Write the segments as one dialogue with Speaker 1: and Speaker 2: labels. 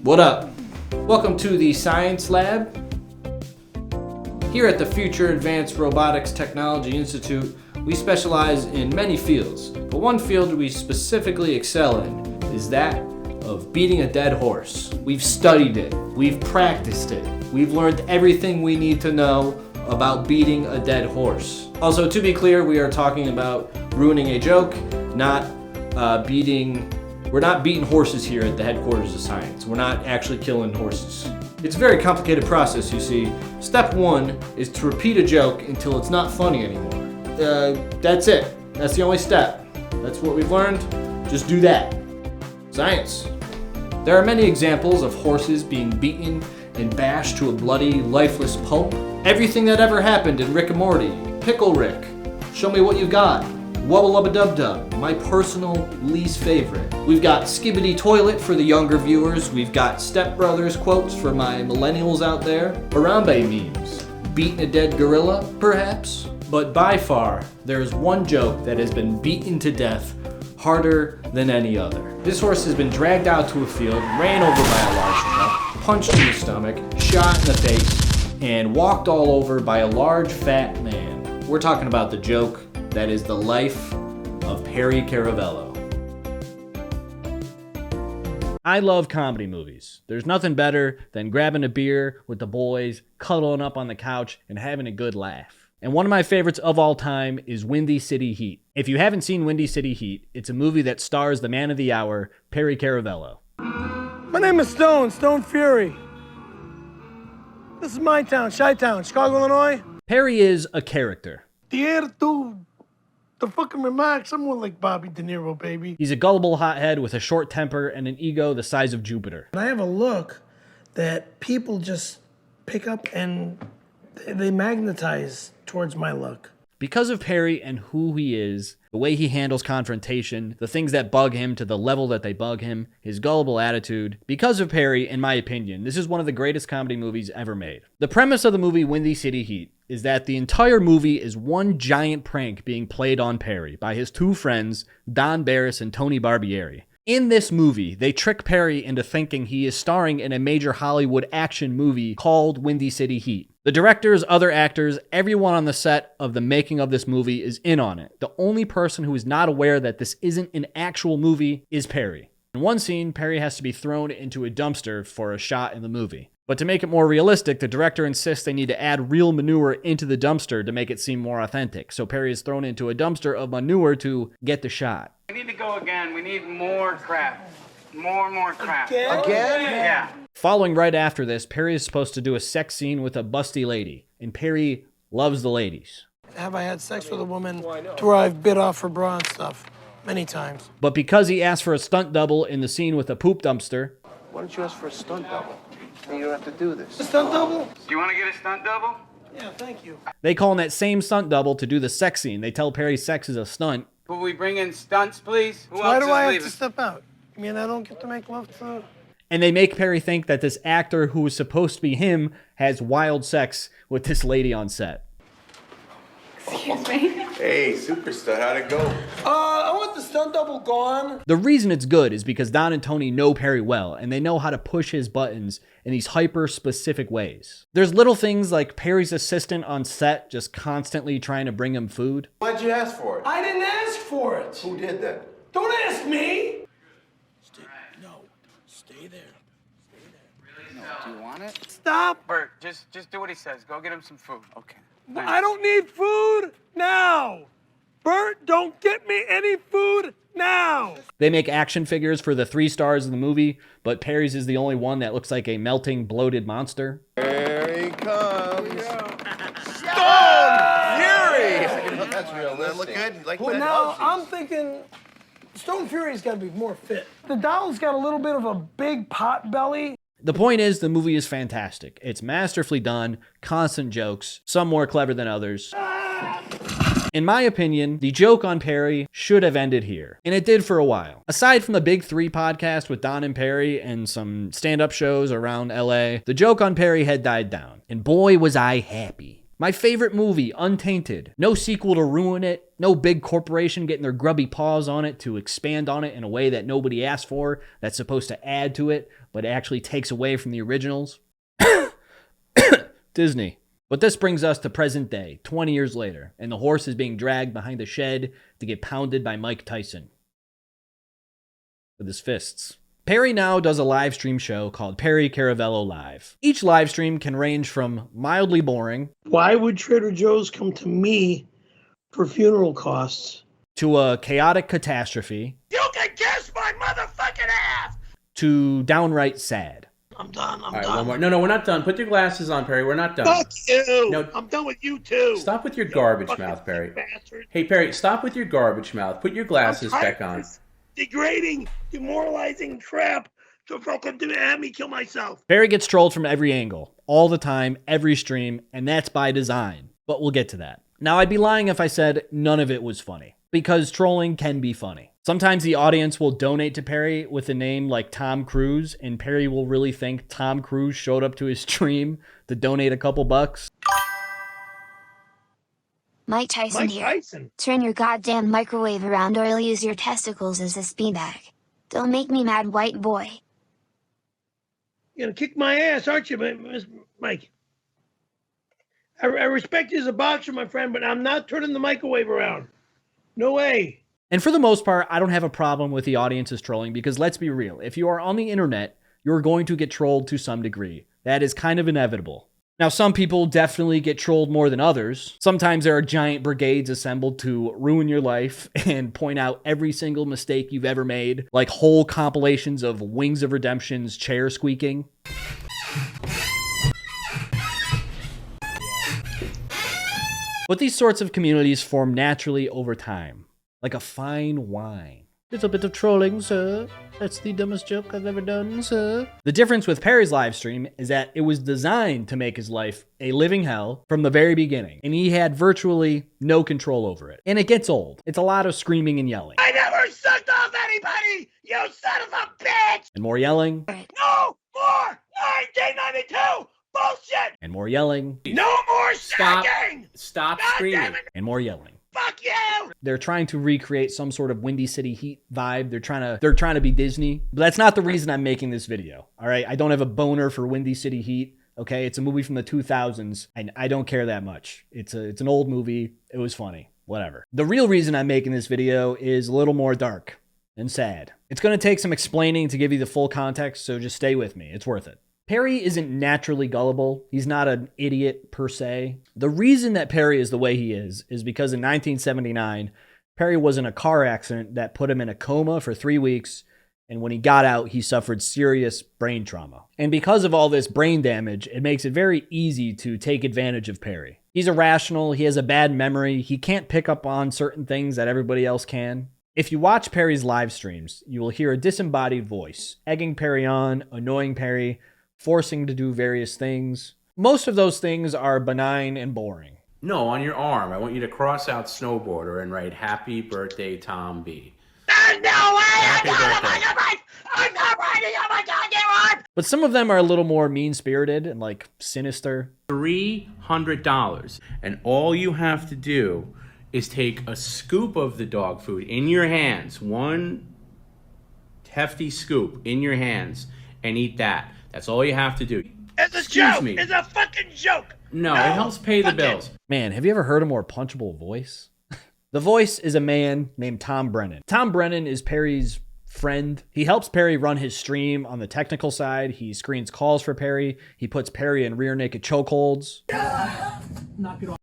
Speaker 1: What up? Welcome to the Science Lab. Here at the Future Advanced Robotics Technology Institute, we specialize in many fields, but one field we specifically excel in is that of beating a dead horse. We've studied it, we've practiced it, we've learned everything we need to know about beating a dead horse. Also, to be clear, we are talking about ruining a joke, not we're not beating horses here at the headquarters of science. We're not actually killing horses. It's a very complicated process, you see. Step one is to repeat a joke until it's not funny anymore. That's it. That's the only step. That's what we've learned. Just do that. Science. There are many examples of horses being beaten and bashed to a bloody, lifeless pulp. Everything that ever happened in Rick and Morty, Pickle Rick, Show Me What You Got, Wubba Lubba Dub Dub, my personal least favorite. We've got Skibbity Toilet for the younger viewers. We've got Step Brothers quotes for my millennials out there. Harambe memes. Beating a dead gorilla, perhaps? But by far, there is one joke that has been beaten to death harder than any other. This horse has been dragged out to a field, ran over by a large truck, punched in the stomach, shot in the face, and walked all over by a large fat man. We're talking about the joke that is the life of Perry Caravello. I love comedy movies. There's nothing better than grabbing a beer with the boys, cuddling up on the couch, and having a good laugh. And one of my favorites of all time is Windy City Heat. If you haven't seen Windy City Heat, it's a movie that stars the man of the hour, Perry Caravello.
Speaker 2: My name is Stone Fury. This is my town, Chi-Town, Chicago, Illinois.
Speaker 1: Perry is a character.
Speaker 2: The attitude, the fucking remarks, I'm more like Bobby De Niro, baby.
Speaker 1: He's a gullible hothead with a short temper and an ego the size of Jupiter.
Speaker 2: And I have a look that people just pick up and they magnetize towards my look.
Speaker 1: Because of Perry and who he is, the way he handles confrontation, the things that bug him to the level that they bug him, his gullible attitude, because of Perry, in my opinion, this is one of the greatest comedy movies ever made. The premise of the movie Windy City Heat is that the entire movie is one giant prank being played on Perry by his two friends, Don Barris and Tony Barbieri. In this movie, they trick Perry into thinking he is starring in a major Hollywood action movie called Windy City Heat. The directors, other actors, everyone on the set of the making of this movie is in on it. The only person who is not aware that this isn't an actual movie is Perry. In one scene, Perry has to be thrown into a dumpster for a shot in the movie. But to make it more realistic, the director insists they need to add real manure into the dumpster to make it seem more authentic. So Perry is thrown into a dumpster of manure to get the shot.
Speaker 3: We need to go again. We need more crap. More crap.
Speaker 2: Again?
Speaker 3: Yeah.
Speaker 1: Following right after this, Perry is supposed to do a sex scene with a busty lady. And Perry loves the ladies.
Speaker 2: Have I had sex with a woman to where I've bit off her bra and stuff? Many times.
Speaker 1: But because he asked for a stunt double in the scene with a poop dumpster,
Speaker 4: Why don't you ask for a stunt double? Then you don't have to do this.
Speaker 2: A stunt double?
Speaker 3: Do you want to get a stunt double?
Speaker 2: Yeah, thank you.
Speaker 1: they call in that same stunt double to do the sex scene. They tell Perry sex is a stunt.
Speaker 3: Will we bring in stunts, please? Who
Speaker 2: Why
Speaker 3: else
Speaker 2: do
Speaker 3: is
Speaker 2: I have
Speaker 3: leaving?
Speaker 2: to step out? I mean, I don't get to make love to...
Speaker 1: And they make Perry think that this actor who is supposed to be him has wild sex with this lady on set.
Speaker 5: Excuse me.
Speaker 4: Hey, superstar, how'd it go?
Speaker 2: I want the stunt double gone.
Speaker 1: The reason it's good is because Don and Tony know Perry well, and they know how to push his buttons in these hyper-specific ways. There's little things like Perry's assistant on set just constantly trying to bring him food.
Speaker 4: Why'd you ask for it?
Speaker 2: I didn't ask for it.
Speaker 4: Who did that?
Speaker 2: Don't ask me. Stay there.
Speaker 3: Do you want it?
Speaker 2: Stop.
Speaker 3: Bert, just do what he says. Go get him some food. Okay.
Speaker 2: I don't need food now. Bert, don't get me any food now.
Speaker 1: They make action figures for the 3 stars of the movie, but Perry's is the only one that looks like a melting, bloated monster.
Speaker 4: Here he comes. Stone Fury! That's realistic. Look good? Like
Speaker 2: Well, now I'm thinking Stone Fury's got to be more fit. The doll's got a little bit of a big pot belly.
Speaker 1: The point is, the movie is fantastic. It's masterfully done, constant jokes, some more clever than others. In my opinion, the joke on Perry should have ended here, and it did for a while. Aside from the Big 3 podcast with Don and Perry and some stand-up shows around LA, the joke on Perry had died down, and boy was I happy. My favorite movie, Untainted. No sequel to ruin it. No big corporation getting their grubby paws on it to expand on it in a way that nobody asked for, that's supposed to add to it, but actually takes away from the originals. Disney. But this brings us to present day, 20 years later, and the horse is being dragged behind a shed to get pounded by Mike Tyson with his fists. Perry now does a live stream show called Perry Caravello Live. Each live stream can range from mildly boring.
Speaker 2: Why would Trader Joe's come to me for funeral costs?
Speaker 1: To a chaotic catastrophe.
Speaker 2: You can kiss my motherfucking ass!
Speaker 1: To downright sad.
Speaker 2: I'm done. I'm
Speaker 6: All right,
Speaker 2: done.
Speaker 6: one more. No, we're not done. Put your glasses on, Perry. We're not done.
Speaker 2: Fuck you!
Speaker 6: No.
Speaker 2: I'm done with you too.
Speaker 6: Stop with your garbage mouth, Perry.
Speaker 2: Bastard.
Speaker 6: Hey, Perry, stop with your garbage mouth. Put your glasses
Speaker 2: I'm
Speaker 6: back
Speaker 2: tired
Speaker 6: on.
Speaker 2: of this degrading, demoralizing crap to fucking have me kill myself.
Speaker 1: Perry gets trolled from every angle, all the time, every stream, and that's by design. But we'll get to that. Now, I'd be lying if I said none of it was funny, because trolling can be funny. Sometimes the audience will donate to Perry with a name like Tom Cruise, and Perry will really think Tom Cruise showed up to his stream to donate a couple bucks.
Speaker 7: Mike Tyson
Speaker 2: Mike
Speaker 7: here.
Speaker 2: Tyson.
Speaker 7: Turn your goddamn microwave around or I'll use your testicles as a speed bag. Don't make me mad, white boy.
Speaker 2: You're gonna kick my ass, aren't you, Mike? I respect you as a boxer, my friend, but I'm not turning the microwave around. No way.
Speaker 1: And for the most part, I don't have a problem with the audience's trolling because let's be real. If you are on the internet, you're going to get trolled to some degree. That is kind of inevitable. Now, some people definitely get trolled more than others. Sometimes there are giant brigades assembled to ruin your life and point out every single mistake you've ever made, like whole compilations of Wings of Redemption's chair squeaking. But these sorts of communities form naturally over time, like a fine wine. Little bit of trolling, sir. That's the dumbest joke I've ever done, sir. The difference with Perry's live stream is that it was designed to make his life a living hell from the very beginning, and he had virtually no control over it. And it gets old. It's a lot of screaming and yelling.
Speaker 2: I never sucked off anybody, you son of a bitch!
Speaker 1: And more yelling.
Speaker 2: No more 1992 bullshit!
Speaker 1: And more yelling.
Speaker 2: No more
Speaker 6: Stop.
Speaker 2: sagging!
Speaker 6: Stop
Speaker 2: God
Speaker 6: screaming.
Speaker 2: damn it!
Speaker 1: And more yelling.
Speaker 2: Fuck you!
Speaker 1: They're trying to recreate some sort of Windy City Heat vibe. They're trying to be Disney. But that's not the reason I'm making this video. All right, I don't have a boner for Windy City Heat. Okay, it's a movie from the 2000s, and I don't care that much. It's an old movie. It was funny. Whatever. The real reason I'm making this video is a little more dark and sad. It's going to take some explaining to give you the full context, so just stay with me. It's worth it. Perry isn't naturally gullible. He's not an idiot per se. The reason that Perry is the way he is because in 1979, Perry was in a car accident that put him in a coma for 3 weeks, and when he got out, he suffered serious brain trauma. And because of all this brain damage, it makes it very easy to take advantage of Perry. He's irrational, he has a bad memory, he can't pick up on certain things that everybody else can. If you watch Perry's live streams, you will hear a disembodied voice, egging Perry on, annoying Perry, forcing to do various things. Most of those things are benign and boring.
Speaker 6: No, on your arm. I want you to cross out snowboarder and write "Happy Birthday, Tom B."
Speaker 2: There's no way!
Speaker 6: Happy
Speaker 2: I'm not writing on my goddamn arm!
Speaker 1: But some of them are a little more mean-spirited and like sinister.
Speaker 6: $300. And all you have to do is take a scoop of the dog food in your hands, one hefty scoop in your hands, and eat that. That's all you have to do.
Speaker 2: It's a
Speaker 6: Excuse
Speaker 2: joke!
Speaker 6: me.
Speaker 2: It's a fucking joke!
Speaker 6: No, it helps pay the
Speaker 2: fuck
Speaker 6: bills.
Speaker 1: Man, have you ever heard a more punchable voice? The voice is a man named Tom Brennan. Tom Brennan is Perry's friend. He helps Perry run his stream on the technical side. He screens calls for Perry. He puts Perry in rear naked chokeholds.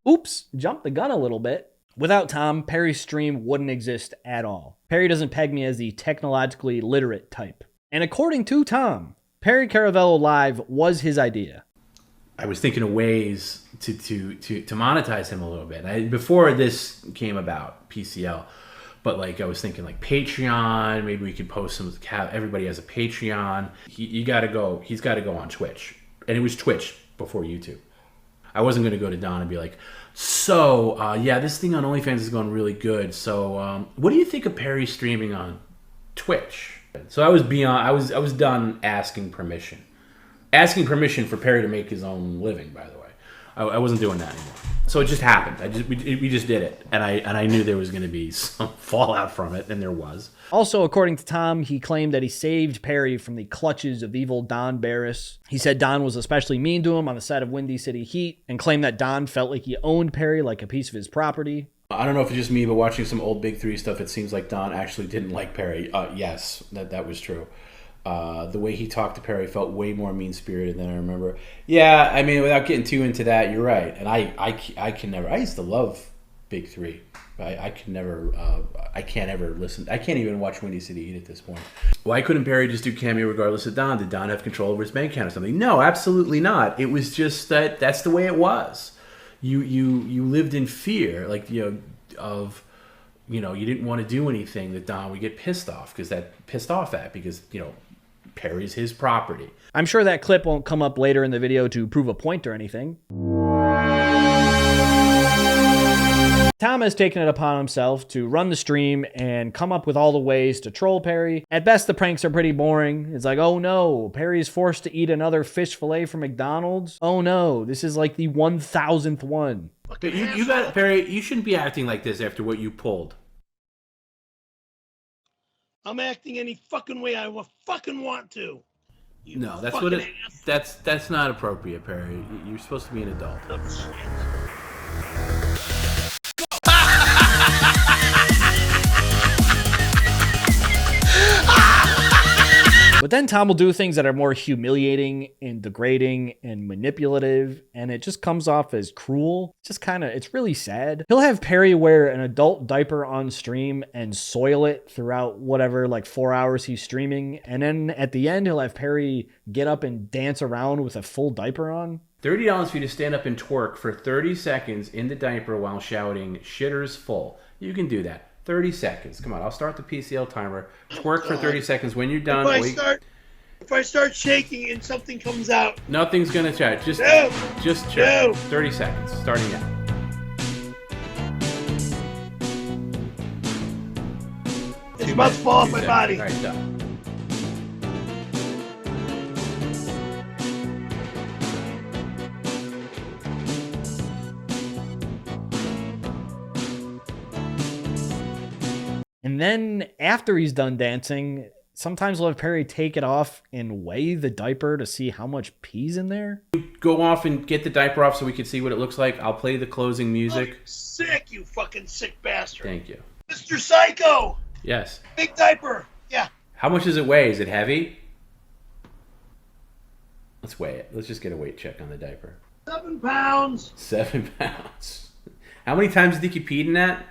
Speaker 1: Oops, jumped the gun a little bit. Without Tom, Perry's stream wouldn't exist at all. Perry doesn't peg me as the technologically literate type. And according to Tom, Perry Caravello Live was his idea.
Speaker 6: I was thinking of ways to monetize him a little bit. Before this came about, PCL, but like I was thinking like Patreon. Maybe we could post some. Everybody has a Patreon. He's got to go on Twitch, and it was Twitch before YouTube. I wasn't going to go to Don and be like, so yeah, this thing on OnlyFans is going really good. So what do you think of Perry streaming on Twitch? So I was done asking permission for Perry to make his own living, by the way. I wasn't doing that anymore. So it just happened. We just did it, and I knew there was going to be some fallout from it, and there was.
Speaker 8: Also, according to Tom, he claimed that he saved Perry from the clutches of evil Don Barris. He said Don was especially mean to him on the set of Windy City Heat, and claimed that Don felt like he owned Perry like a piece of his property.
Speaker 6: I don't know if it's just me, but watching some old Big Three stuff, it seems like Don actually didn't like Perry. Yes, that was true. The way he talked to Perry felt way more mean-spirited than I remember. Yeah, I mean, without getting too into that, you're right. And I can never. I used to love Big Three. I can never. I can't ever listen. I can't even watch Windy City Heat at this point. Why couldn't Perry just do cameo regardless of Don? Did Don have control over his bank account or something? No, absolutely not. It was just that's the way it was. You lived in fear, like of. You didn't want to do anything that Don would get pissed off because Perry's his property.
Speaker 8: I'm sure that clip won't come up later in the video to prove a point or anything. Tom has taken it upon himself to run the stream and come up with all the ways to troll Perry. At best, the pranks are pretty boring. It's like, oh no, Perry's forced to eat another fish fillet from McDonald's. Oh no, this is like the 1000th one.
Speaker 6: You got it, Perry. You shouldn't be acting like this after what you pulled.
Speaker 2: I'm acting any fucking way I fucking want to.
Speaker 6: No, that's not appropriate, Perry. You're supposed to be an adult.
Speaker 8: But then Tom will do things that are more humiliating and degrading and manipulative, and it just comes off as cruel. It's really sad. He'll have Perry wear an adult diaper on stream and soil it throughout whatever, 4 hours he's streaming. And then at the end, he'll have Perry get up and dance around with a full diaper on.
Speaker 6: $30 for you to stand up and twerk for 30 seconds in the diaper while shouting, "Shitter's full." You can do that. 30 seconds. Come on, I'll start the PCL timer. Twerk for 30 seconds. When you're done,
Speaker 2: if I start shaking and something comes out,
Speaker 6: nothing's gonna change. Just chill.
Speaker 2: No.
Speaker 6: 30 seconds, starting now.
Speaker 2: It's about to fall off my body.
Speaker 6: All right, done.
Speaker 8: And then after he's done dancing, sometimes we'll have Perry take it off and weigh the diaper to see how much pee's in there.
Speaker 6: Go off and get the diaper off so we can see what it looks like. I'll play the closing music.
Speaker 2: Sick, you fucking sick bastard.
Speaker 6: Thank you.
Speaker 2: Mr. Psycho.
Speaker 6: Yes.
Speaker 2: Big diaper. Yeah.
Speaker 6: How much does it weigh? Is it heavy? Let's weigh it. Let's just get a weight check on the diaper.
Speaker 2: 7 pounds.
Speaker 6: 7 pounds. How many times do you think you peed in that?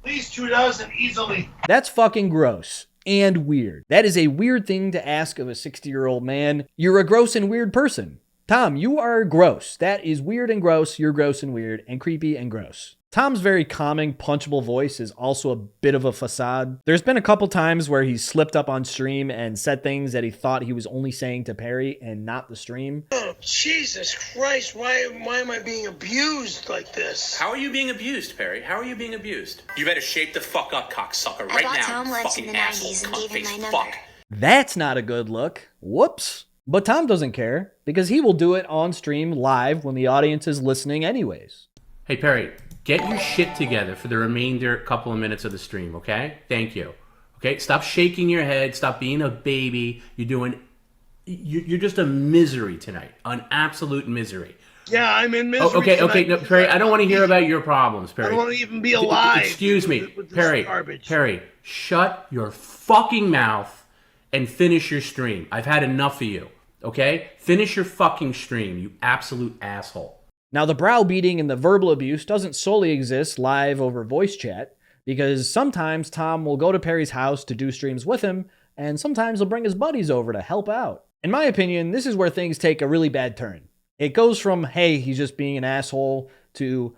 Speaker 2: At least 2 dozen easily.
Speaker 8: That's fucking gross and weird. That is a weird thing to ask of a 60-year-old man. You're a gross and weird person. Tom, you are gross. That is weird and gross. You're gross and weird and creepy and gross. Tom's very calming, punchable voice is also a bit of a facade. There's been a couple times where he's slipped up on stream and said things that he thought he was only saying to Perry and not the stream.
Speaker 2: Oh, Jesus Christ, why am I being abused like this?
Speaker 9: How are you being abused, Perry? How are you being abused? You better shape the fuck up, cocksucker,
Speaker 7: I
Speaker 9: right
Speaker 7: bought
Speaker 9: now.
Speaker 7: Tom lunch in
Speaker 9: Fucking
Speaker 7: the
Speaker 9: asshole,
Speaker 7: 90s and gave him
Speaker 9: cunt-faced
Speaker 7: my number.
Speaker 9: fuck.
Speaker 8: That's not a good look. Whoops. But Tom doesn't care because he will do it on stream live when the audience is listening anyways.
Speaker 6: Hey, Perry, get your shit together for the remainder couple of minutes of the stream, okay? Thank you. Okay, stop shaking your head. Stop being a baby. You're just a misery tonight. An absolute misery.
Speaker 2: Yeah, I'm in misery.
Speaker 6: Okay, no, Perry, I don't want to hear about your problems, Perry.
Speaker 2: I don't want to even be alive.
Speaker 6: Excuse me,
Speaker 2: with this
Speaker 6: Perry.
Speaker 2: garbage.
Speaker 6: Perry, shut your fucking mouth and finish your stream. I've had enough of you, okay? Finish your fucking stream, you absolute asshole.
Speaker 8: Now, the browbeating and the verbal abuse doesn't solely exist live over voice chat, because sometimes Tom will go to Perry's house to do streams with him, and sometimes he'll bring his buddies over to help out. In my opinion, this is where things take a really bad turn. It goes from, hey, he's just being an asshole, to,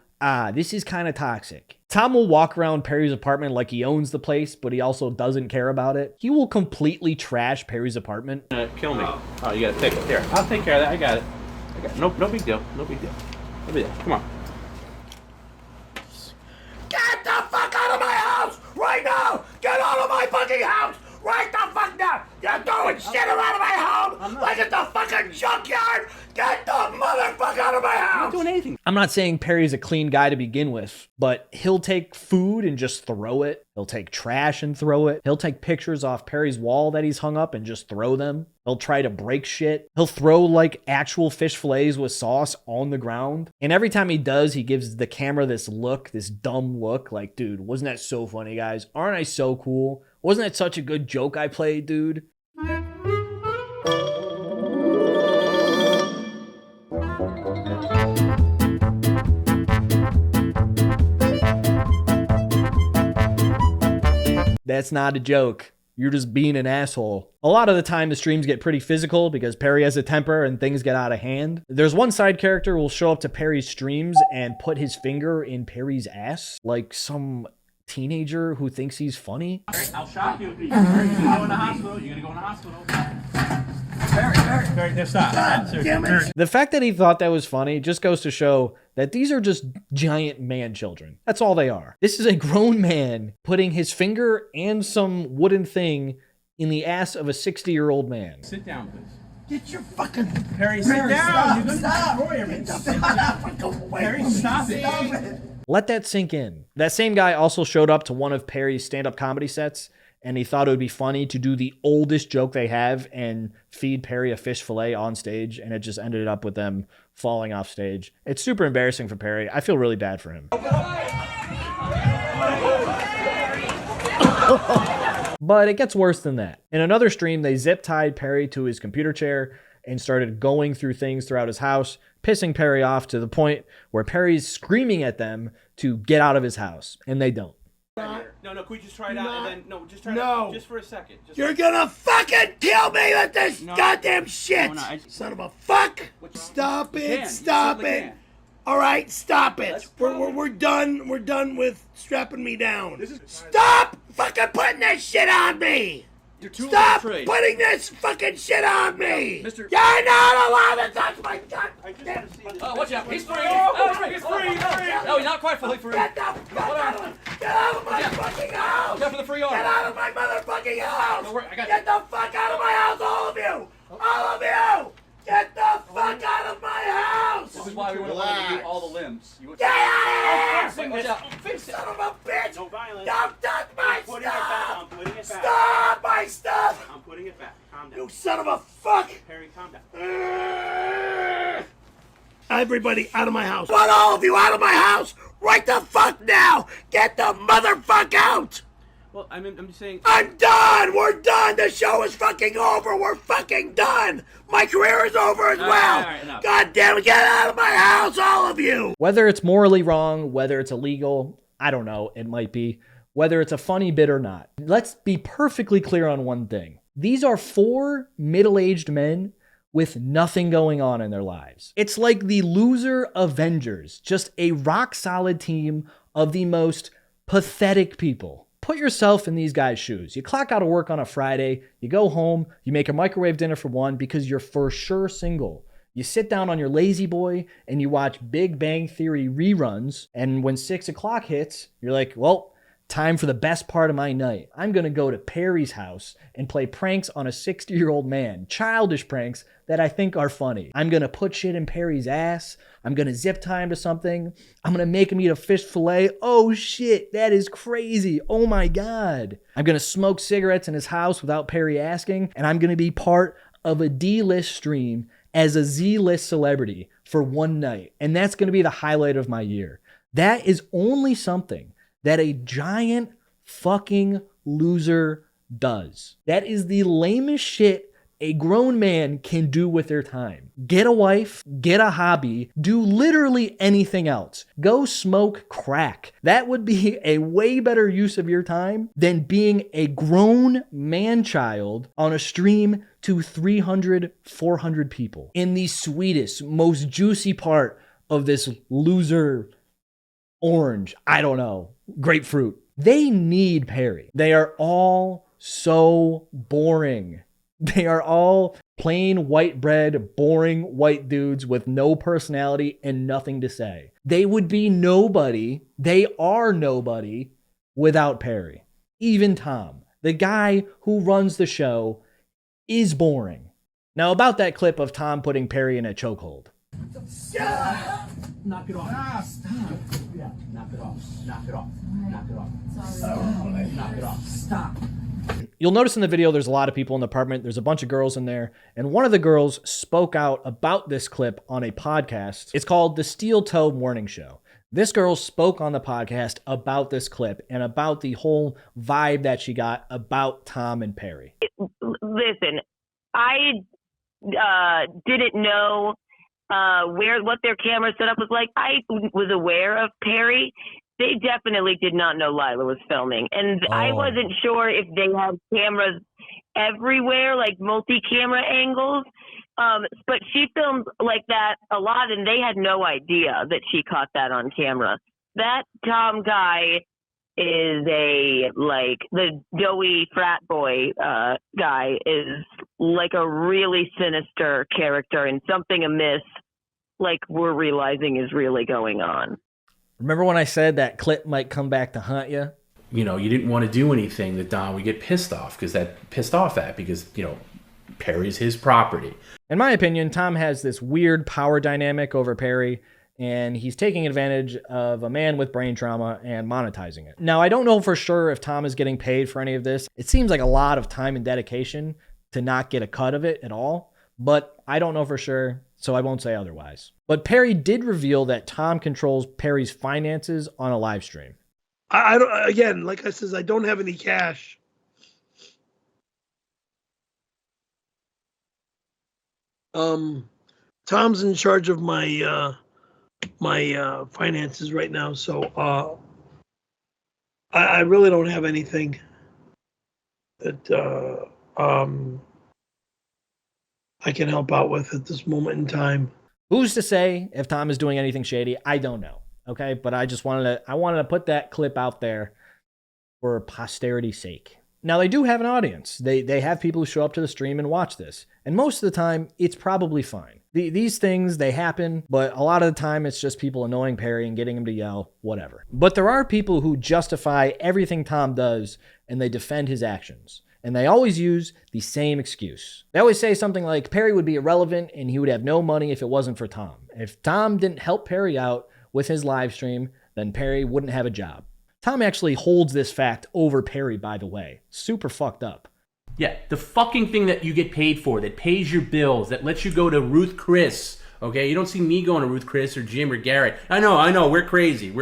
Speaker 8: this is kind of toxic. Tom will walk around Perry's apartment like he owns the place, but he also doesn't care about it. He will completely trash Perry's apartment.
Speaker 6: Kill me. Oh, you gotta take it. Here, I'll take care of that. I got it. No big deal. No big deal. Come on.
Speaker 4: Get the fuck out of my house right now! Get out of my fucking house right the fuck now! You're throwing shit around my home like it's a fucking junkyard!
Speaker 2: Get the motherfucker out of my house!
Speaker 9: I'm not doing anything.
Speaker 8: I'm not saying Perry's a clean guy to begin with, but he'll take food and just throw it. He'll take trash and throw it. He'll take pictures off Perry's wall that he's hung up and just throw them. He'll try to break shit. He'll throw like actual fish fillets with sauce on the ground. And every time he does, he gives the camera this look, this dumb look like, dude, wasn't that so funny, guys? Aren't I so cool? Wasn't that such a good joke I played, dude? That's not a joke. You're just being an asshole. A lot of the time, the streams get pretty physical because Perry has a temper and things get out of hand. There's one side character who will show up to Perry's streams and put his finger in Perry's ass like some teenager who thinks he's funny.
Speaker 9: I'll shock you. You're gonna go in the hospital. You're gonna go in the hospital. Barry, no, stop.
Speaker 2: Damn it.
Speaker 8: The fact that he thought that was funny just goes to show that these are just giant man children. That's all they are. This is a grown man putting his finger and some wooden thing in the ass of a 60-year-old man.
Speaker 9: Sit down, please.
Speaker 2: Get your fucking...
Speaker 9: Perry, sit down. You're
Speaker 2: Stop!
Speaker 9: gonna destroy everything.
Speaker 2: Perry,
Speaker 9: Stop it.
Speaker 8: Let that sink in. That same guy also showed up to one of Perry's stand-up comedy sets, and he thought it would be funny to do the oldest joke they have and feed Perry a fish fillet on stage, and it just ended up with them falling off stage. It's super embarrassing for Perry. I feel really bad for him. But it gets worse than that. In another stream, they zip-tied Perry to his computer chair and started going through things throughout his house, pissing Perry off to the point where Perry's screaming at them to get out of his house, and they don't.
Speaker 9: No, can we just try it out and then just try it out just for a second.
Speaker 2: You're gonna fucking kill me with this goddamn shit! Son of a fuck! Stop it! Stop it! All right, stop it. We're done. We're done with strapping me down. Stop fucking putting this shit on me. Stop putting this fucking shit on me. You're not allowed to touch my goddamn.
Speaker 9: Oh, watch out! He's free! Oh, he's free! No, he's not quite fully free.
Speaker 2: Get the fuck out of my fucking house.
Speaker 9: Go for the free arm.
Speaker 2: Get out of my motherfucking house.
Speaker 9: Don't worry, I got
Speaker 2: Get the fuck out of my house, all of you. All of you. Get the fuck out of my house.
Speaker 9: This is why we want to give you all the limbs.
Speaker 2: Get out of here.
Speaker 9: Watch out!
Speaker 2: Son of a bitch.
Speaker 9: No violence.
Speaker 2: Don't touch my
Speaker 9: I'm putting it back.
Speaker 2: stuff.
Speaker 9: I'm putting it back.
Speaker 2: Stop my stuff.
Speaker 9: I'm putting it back. Calm down.
Speaker 2: You son of a fuck.
Speaker 9: Perry, calm down.
Speaker 2: Everybody out of my house. I want all of you out of my house right the fuck now. Get the motherfuck out.
Speaker 9: Well, I'm just saying.
Speaker 2: I'm done. We're done. The show is fucking over. We're fucking done. My career is over as well.
Speaker 9: All right, enough.
Speaker 2: God damn it. Get out of my house, all of you.
Speaker 8: Whether it's morally wrong, whether it's illegal, I don't know, it might be. Whether it's a funny bit or not. Let's be perfectly clear on one thing. These are 4 middle-aged men with nothing going on in their lives. It's like the loser Avengers, just a rock-solid team of the most pathetic people. Put yourself in these guys' shoes. You clock out of work on a Friday, you go home, you make a microwave dinner for one because you're for sure single. You sit down on your lazy boy and you watch Big Bang Theory reruns, and when 6 o'clock hits, you're like, well, time for the best part of my night. I'm going to go to Perry's house and play pranks on a 60-year-old man. Childish pranks that I think are funny. I'm going to put shit in Perry's ass. I'm going to zip tie him to something. I'm going to make him eat a fish fillet. Oh shit, that is crazy. Oh my God. I'm going to smoke cigarettes in his house without Perry asking. And I'm going to be part of a D-list stream as a Z-list celebrity for one night. And that's going to be the highlight of my year. That is only something that a giant fucking loser does. That is the lamest shit a grown man can do with their time. Get a wife, get a hobby, do literally anything else. Go smoke crack. That would be a way better use of your time than being a grown man-child on a stream to 300, 400 people. In the sweetest, most juicy part of this loser orange, I don't know, grapefruit. They need Perry. They are all so boring. They are all plain white bread, boring white dudes with no personality and nothing to say. They would be nobody. They are nobody without Perry. Even Tom, the guy who runs the show, is boring. Now about that clip of Tom putting Perry in a chokehold.
Speaker 9: Knock it off. Stop. Yeah, knock it off. Knock it off. Knock it off. Knock it off. Stop.
Speaker 8: You'll notice in the video there's a lot of people in the apartment. There's a bunch of girls in there. And one of the girls spoke out about this clip on a podcast. It's called The Steel Toe Morning Show. This girl spoke on the podcast about this clip and about the whole vibe that she got about Tom and Perry.
Speaker 10: Listen, I didn't know what their camera setup was like. I was aware of Perry. They definitely did not know Lila was filming. And I wasn't sure if they had cameras everywhere, like multi-camera angles. But she filmed like that a lot, and they had no idea that she caught that on camera. That Tom guy is the doughy frat boy guy is like a really sinister character, and something amiss, like we're realizing, is really going on.
Speaker 8: Remember when I said that clip might come back to haunt you?
Speaker 6: You know, you didn't want to do anything that Don would get pissed off because Perry's his property.
Speaker 8: In my opinion, Tom has this weird power dynamic over Perry, and he's taking advantage of a man with brain trauma and monetizing it. Now, I don't know for sure if Tom is getting paid for any of this. It seems like a lot of time and dedication to not get a cut of it at all, but I don't know for sure, so I won't say otherwise. But Perry did reveal that Tom controls Perry's finances on a live stream.
Speaker 2: I don't, again, like I says, I don't have any cash. Tom's in charge of my my finances right now, so I really don't have anything that I can help out with at this moment in time.
Speaker 8: Who's to say if Tom is doing anything shady? I don't know. Okay, but I wanted to put that clip out there for posterity's sake. Now, they do have an audience. They have people who show up to the stream and watch this. And most of the time, it's probably fine. These things, they happen, but a lot of the time, it's just people annoying Perry and getting him to yell, whatever. But there are people who justify everything Tom does, and they defend his actions. And they always use the same excuse. They always say something like, Perry would be irrelevant, and he would have no money if it wasn't for Tom. If Tom didn't help Perry out with his live stream, then Perry wouldn't have a job. Tom actually holds this fact over Perry, by the way. Super fucked up.
Speaker 6: Yeah, the fucking thing that you get paid for, that pays your bills, that lets you go to Ruth Chris, okay? You don't see me going to Ruth Chris or Jim or Garrett. I know, we're crazy,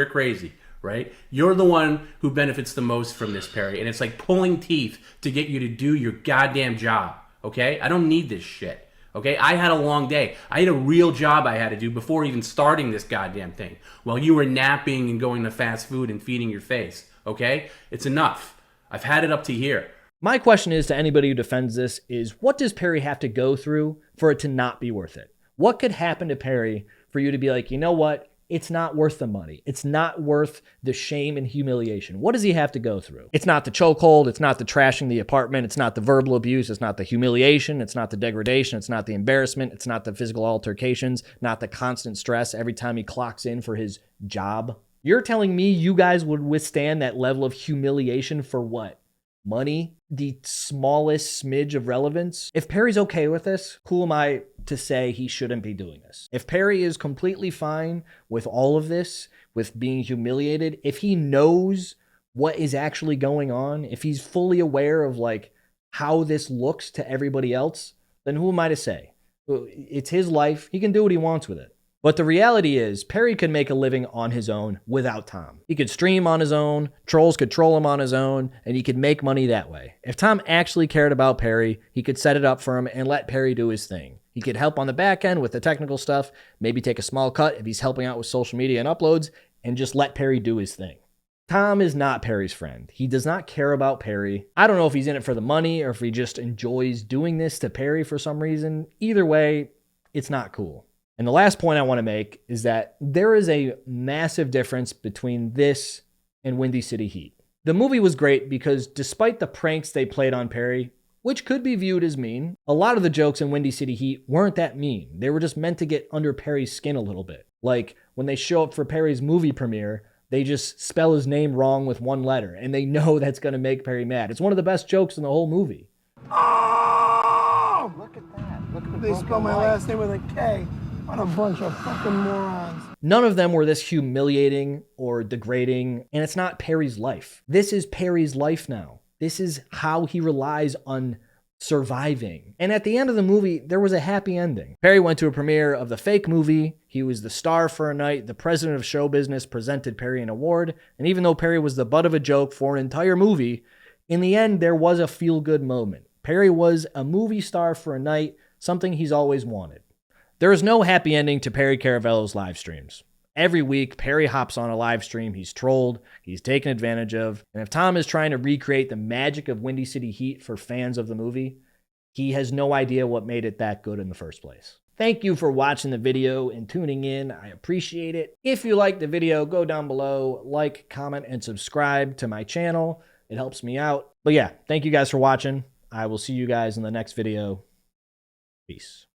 Speaker 6: right? You're the one who benefits the most from this, Perry, and it's like pulling teeth to get you to do your goddamn job, okay? I don't need this shit. Okay, I had a long day. I had a real job I had to do before even starting this goddamn thing. While you were napping and going to fast food and feeding your face. Okay? It's enough. I've had it up to here.
Speaker 8: My question is to anybody who defends this is, what does Perry have to go through for it to not be worth it? What could happen to Perry for you to be like, you know what? It's not worth the money. It's not worth the shame and humiliation. What does he have to go through? It's not the chokehold. It's not the trashing the apartment. It's not the verbal abuse. It's not the humiliation. It's not the degradation. It's not the embarrassment. It's not the physical altercations, not the constant stress every time he clocks in for his job. You're telling me you guys would withstand that level of humiliation for what? Money? The smallest smidge of relevance? If Perry's okay with this, who am I to say he shouldn't be doing this? If Perry is completely fine with all of this, with being humiliated, if he knows what is actually going on, if he's fully aware of like how this looks to everybody else, then who am I to say? It's his life. He can do what he wants with it. But the reality is, Perry could make a living on his own without Tom. He could stream on his own, trolls could troll him on his own, and he could make money that way. If Tom actually cared about Perry, he could set it up for him and let Perry do his thing. He could help on the back end with the technical stuff, maybe take a small cut if he's helping out with social media and uploads, and just let Perry do his thing. Tom is not Perry's friend. He does not care about Perry. I don't know if he's in it for the money or if he just enjoys doing this to Perry for some reason. Either way, it's not cool. And the last point I want to make is that there is a massive difference between this and Windy City Heat. The movie was great because despite the pranks they played on Perry, which could be viewed as mean, a lot of the jokes in Windy City Heat weren't that mean. They were just meant to get under Perry's skin a little bit. Like when they show up for Perry's movie premiere, they just spell his name wrong with one letter, and they know that's going to make Perry mad. It's one of the best jokes in the whole movie.
Speaker 4: Oh! Look at that. Look
Speaker 2: they spell my last name with a K. What a bunch of fucking morons.
Speaker 8: None of them were this humiliating or degrading, and it's not Perry's life. This is Perry's life now. This is how he relies on surviving. And at the end of the movie, there was a happy ending. Perry went to a premiere of the fake movie. He was the star for a night. The president of show business presented Perry an award. And even though Perry was the butt of a joke for an entire movie, in the end, there was a feel-good moment. Perry was a movie star for a night, something he's always wanted. There is no happy ending to Perry Caravello's live streams. Every week, Perry hops on a live stream. He's trolled, he's taken advantage of. And if Tom is trying to recreate the magic of Windy City Heat for fans of the movie, he has no idea what made it that good in the first place. Thank you for watching the video and tuning in. I appreciate it. If you liked the video, go down below, like, comment, and subscribe to my channel. It helps me out. But yeah, thank you guys for watching. I will see you guys in the next video. Peace.